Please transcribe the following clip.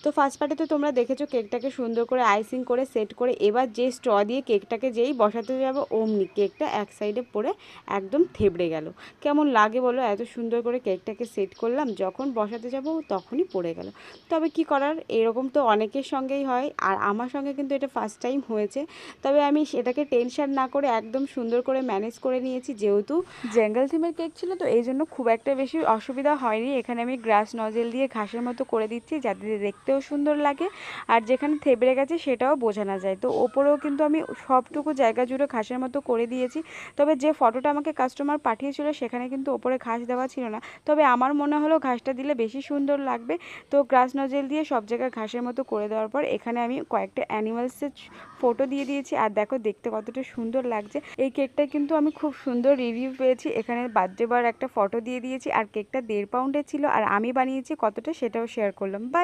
তো ফার্স্ট পার্টে তো তোমরা দেখেছো কেকটাকে সুন্দর করে আইসিং করে সেট করে এবার যে স্ট্র দিয়ে কেকটাকে যেই বসাতে যাবো অমনি কেকটা এক সাইডে পড়ে একদম থেবড়ে গেল। কেমন লাগে বলো, এত সুন্দর করে কেকটাকে সেট করলাম, যখন বসাতে যাব তখনই পড়ে গেল। তবে কি করার, এরকম তো অনেকের সঙ্গেই হয়, আর আমার সঙ্গে কিন্তু এটা ফার্স্ট টাইম হয়েছে। তবে আমি সেটাকে টেনশন না করে একদম সুন্দর করে ম্যানেজ করে নিয়েছি, যেহেতু জঙ্গল থিমের কেক ছিল তো এই জন্য খুব একটা বেশি অসুবিধা হয়নি। এখানে আমি গ্রাস নজেল দিয়ে ঘাসের মতো করে দিচ্ছি যাতে দেখতেও সুন্দর লাগে, আর যেখানে থেবড়ে গেছে সেটাও বোঝা না যায়। তো ওপরেও কিন্তু আমি সবটুকু জায়গা জুড়ে ঘাসের মতো করে দিয়েছি। তবে যে ফটোটা আমাকে কাস্টমার পাঠিয়েছিল সেখানে কিন্তু ওপরে ঘাস দেওয়া ছিল না, তবে আমার মনে হলো ঘাসটা দিলে বেশি সুন্দর লাগবে। তো গ্রাস নজেল দিয়ে সব জায়গায় ঘাসের মতো করে দেওয়ার পর এখানে আমি কয়েকটা অ্যানিমালসের ফটো দিয়ে দিয়েছি, আর দেখো দেখতে কতটা সুন্দর লাগছে। এই কেকটা কিন্তু আমি খুব সুন্দর রিভিউ পেয়েছি। এখানে বার্থডে বয়ের একটা ফটো দিয়ে দিয়েছি, আর কেকটা 1.5 পাউন্ডের ছিল, আর আমি বানিয়েছি কতটা সেটাও শেয়ার করলাম। বাই।